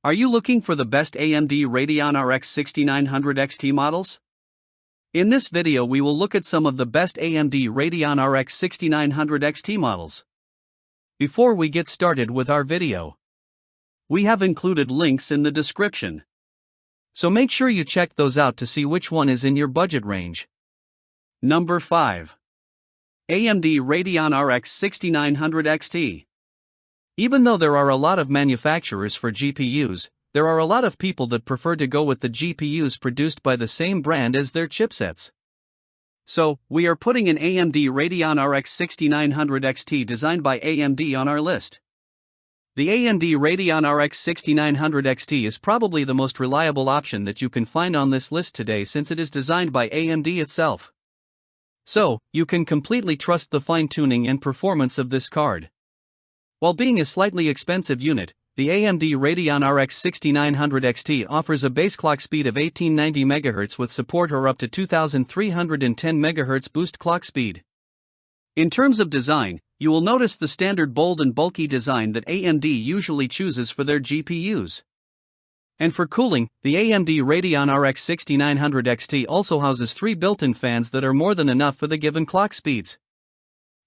Are you looking for the best AMD Radeon RX 6900 XT models? In this video we will look at some of the best AMD Radeon RX 6900 XT models. Before we get started with our video, we have included links in the description, so make sure you check those out to see which one is in your budget range. Number 5. AMD Radeon RX 6900 XT. Even though there are a lot of manufacturers for GPUs, there are a lot of people that prefer to go with the GPUs produced by the same brand as their chipsets. So, we are putting an AMD Radeon RX 6900 XT designed by AMD on our list. The AMD Radeon RX 6900 XT is probably the most reliable option that you can find on this list today since it is designed by AMD itself. So, you can completely trust the fine-tuning and performance of this card. While being a slightly expensive unit, the AMD Radeon RX 6900 XT offers a base clock speed of 1890 MHz with support or up to 2310 MHz boost clock speed. In terms of design, you will notice the standard bold and bulky design that AMD usually chooses for their GPUs. And for cooling, the AMD Radeon RX 6900 XT also houses 3 built-in fans that are more than enough for the given clock speeds.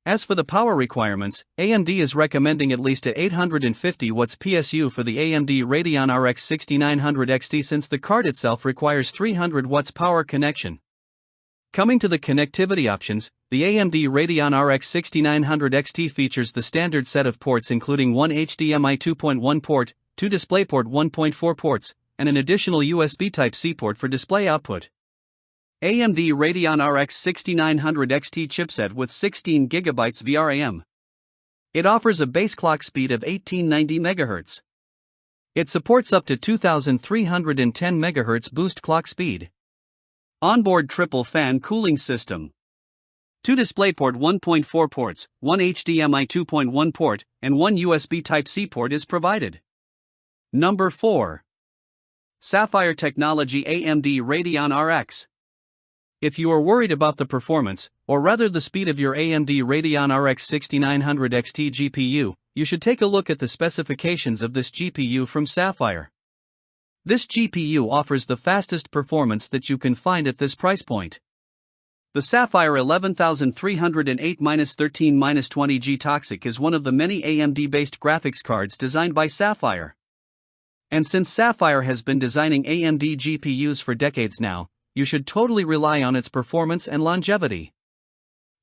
As for the power requirements, AMD is recommending at least a 850 watts PSU for the AMD Radeon RX 6900 XT since the card itself requires 300 watts power connection. Coming to the connectivity options, the AMD Radeon RX 6900 XT features the standard set of ports including one HDMI 2.1 port, 2 DisplayPort 1.4 ports, and an additional USB Type-C port for display output. AMD Radeon RX 6900 XT chipset with 16GB VRAM. It offers a base clock speed of 1890 MHz. It supports up to 2310 MHz boost clock speed. Onboard triple fan cooling system. 2 DisplayPort 1.4 ports, 1 HDMI 2.1 port, and 1 USB Type-C port is provided. Number 4. Sapphire Technology AMD Radeon RX. If you are worried about the performance, or rather the speed of your AMD Radeon RX 6900 XT GPU, you should take a look at the specifications of this GPU from Sapphire. This GPU offers the fastest performance that you can find at this price point. The Sapphire 11308-13-20G Toxic is one of the many AMD-based graphics cards designed by Sapphire. And since Sapphire has been designing AMD GPUs for decades now, you should totally rely on its performance and longevity.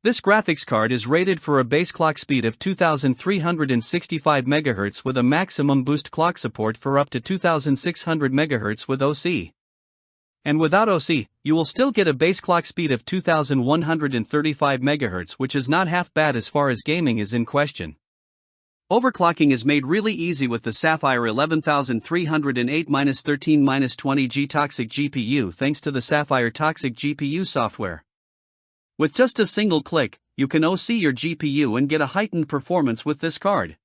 This graphics card is rated for a base clock speed of 2365 MHz with a maximum boost clock support for up to 2600 MHz with OC. And without OC, you will still get a base clock speed of 2135 MHz, which is not half bad as far as gaming is in question. Overclocking is made really easy with the Sapphire 11308-13-20G Toxic GPU thanks to the Sapphire Toxic GPU software. With just a single click, you can OC your GPU and get a heightened performance with this card.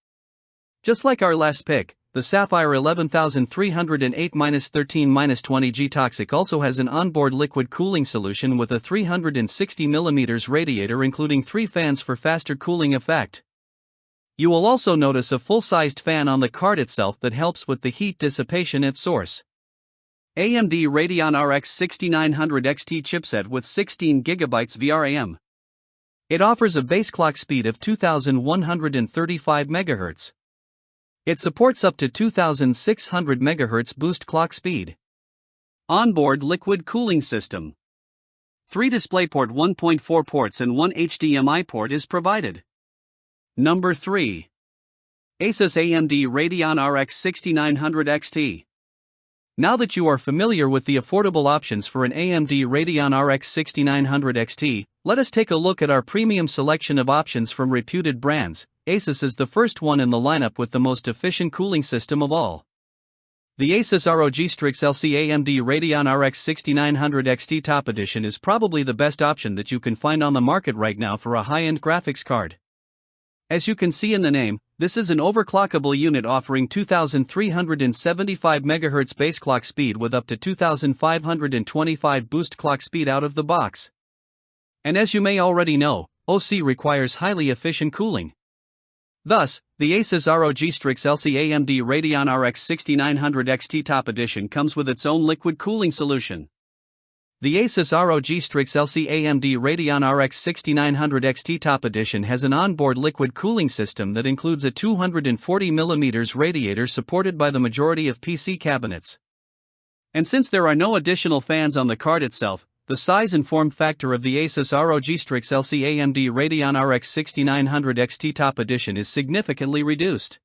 Just like our last pick, the Sapphire 11308-13-20G Toxic also has an onboard liquid cooling solution with a 360mm radiator including 3 fans for faster cooling effect. You will also notice a full-sized fan on the card itself that helps with the heat dissipation at source. AMD Radeon RX 6900 XT chipset with 16GB VRAM. It offers a base clock speed of 2135 MHz. It supports up to 2600 MHz boost clock speed. Onboard liquid cooling system. 3 DisplayPort 1.4 ports and 1 HDMI port is provided. Number 3. ASUS AMD Radeon RX 6900 XT. Now that you are familiar with the affordable options for an AMD Radeon RX 6900 XT, let us take a look at our premium selection of options from reputed brands. ASUS is the first one in the lineup with the most efficient cooling system of all. The ASUS ROG Strix LC AMD Radeon RX 6900 XT Top Edition is probably the best option that you can find on the market right now for a high-end graphics card. As you can see in the name, this is an overclockable unit offering 2375 MHz base clock speed with up to 2525 boost clock speed out of the box. And as you may already know, OC requires highly efficient cooling. Thus, the ASUS ROG Strix LC AMD Radeon RX 6900 XT Top Edition comes with its own liquid cooling solution. The ASUS ROG Strix LC AMD Radeon RX 6900 XT Top Edition has an onboard liquid cooling system that includes a 240mm radiator supported by the majority of PC cabinets. And since there are no additional fans on the card itself, the size and form factor of the ASUS ROG Strix LC AMD Radeon RX 6900 XT Top Edition is significantly reduced.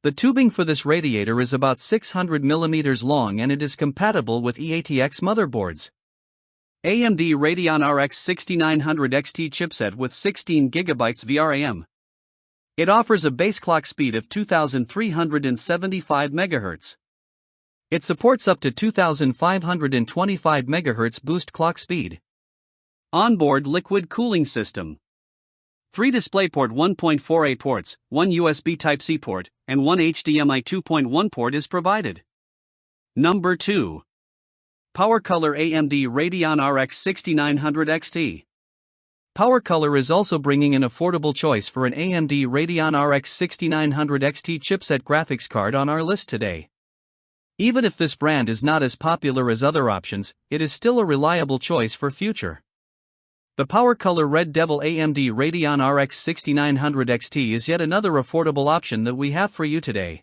The tubing for this radiator is about 600mm long and it is compatible with eATX motherboards. AMD Radeon RX 6900 XT chipset with 16GB VRAM. It offers a base clock speed of 2375 MHz. It supports up to 2525 MHz boost clock speed. Onboard liquid cooling system. 3 DisplayPort 1.48 ports, 1 USB Type-C port, and 1 HDMI 2.1 port is provided. Number 2. PowerColor AMD Radeon RX 6900 XT. PowerColor is also bringing an affordable choice for an AMD Radeon RX 6900 XT chipset graphics card on our list today. Even if this brand is not as popular as other options, it is still a reliable choice for future. The PowerColor Red Devil AMD Radeon RX 6900 XT is yet another affordable option that we have for you today.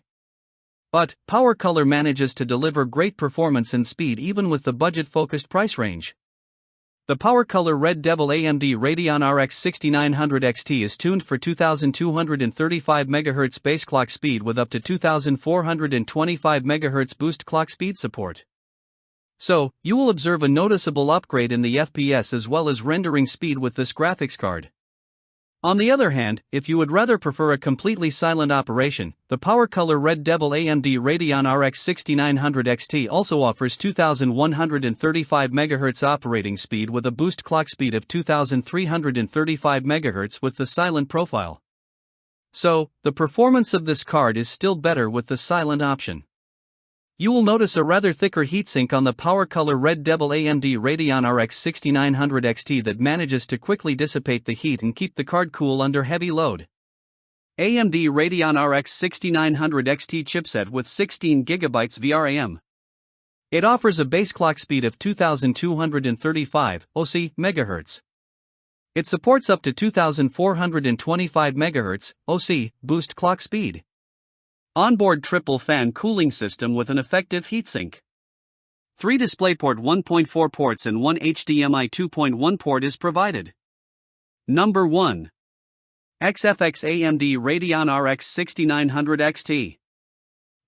But PowerColor manages to deliver great performance and speed even with the budget-focused price range. The PowerColor Red Devil AMD Radeon RX 6900 XT is tuned for 2235 MHz base clock speed with up to 2425 MHz boost clock speed support. So, you will observe a noticeable upgrade in the FPS as well as rendering speed with this graphics card. On the other hand, if you would rather prefer a completely silent operation, the PowerColor Red Devil AMD Radeon RX 6900 XT also offers 2135 MHz operating speed with a boost clock speed of 2335 MHz with the silent profile. So, the performance of this card is still better with the silent option. You will notice a rather thicker heatsink on the PowerColor Red Devil AMD Radeon RX 6900 XT that manages to quickly dissipate the heat and keep the card cool under heavy load. AMD Radeon RX 6900 XT chipset with 16GB VRAM. It offers a base clock speed of 2235 MHz. It supports up to 2425 MHz boost clock speed. Onboard triple fan cooling system with an effective heatsink. 3 DisplayPort 1.4 ports and 1 HDMI 2.1 port is provided. Number 1. XFX AMD Radeon RX 6900 XT.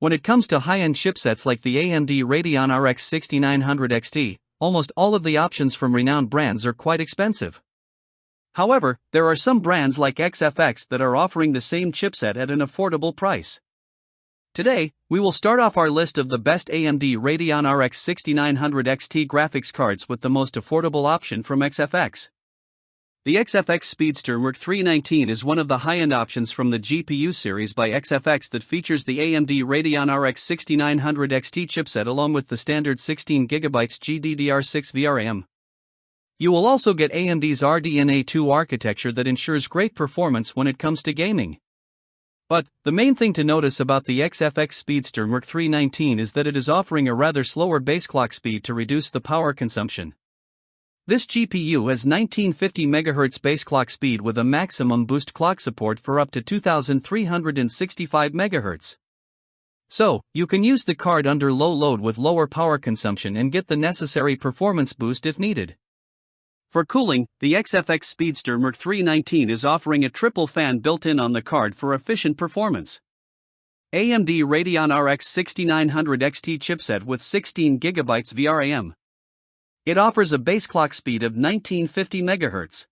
When it comes to high-end chipsets like the AMD Radeon RX 6900 XT, almost all of the options from renowned brands are quite expensive. However, there are some brands like XFX that are offering the same chipset at an affordable price. Today, we will start off our list of the best AMD Radeon RX 6900 XT graphics cards with the most affordable option from XFX. The XFX Speedster Merc 319 is one of the high-end options from the GPU series by XFX that features the AMD Radeon RX 6900 XT chipset along with the standard 16GB GDDR6 VRAM. You will also get AMD's RDNA 2 architecture that ensures great performance when it comes to gaming. But, the main thing to notice about the XFX Speedster Merc 319 is that it is offering a rather slower base clock speed to reduce the power consumption. This GPU has 1950 MHz base clock speed with a maximum boost clock support for up to 2365 MHz. So, you can use the card under low load with lower power consumption and get the necessary performance boost if needed. For cooling, the XFX Speedster Merc 319 is offering a triple fan built-in on the card for efficient performance. AMD Radeon RX 6900 XT chipset with 16GB VRAM. It offers a base clock speed of 1950 MHz.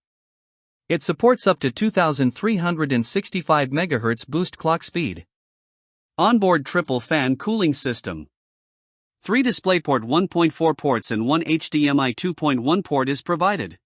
It supports up to 2365 MHz boost clock speed. Onboard triple fan cooling system. 3 DisplayPort 1.4 ports and 1 HDMI 2.1 port is provided.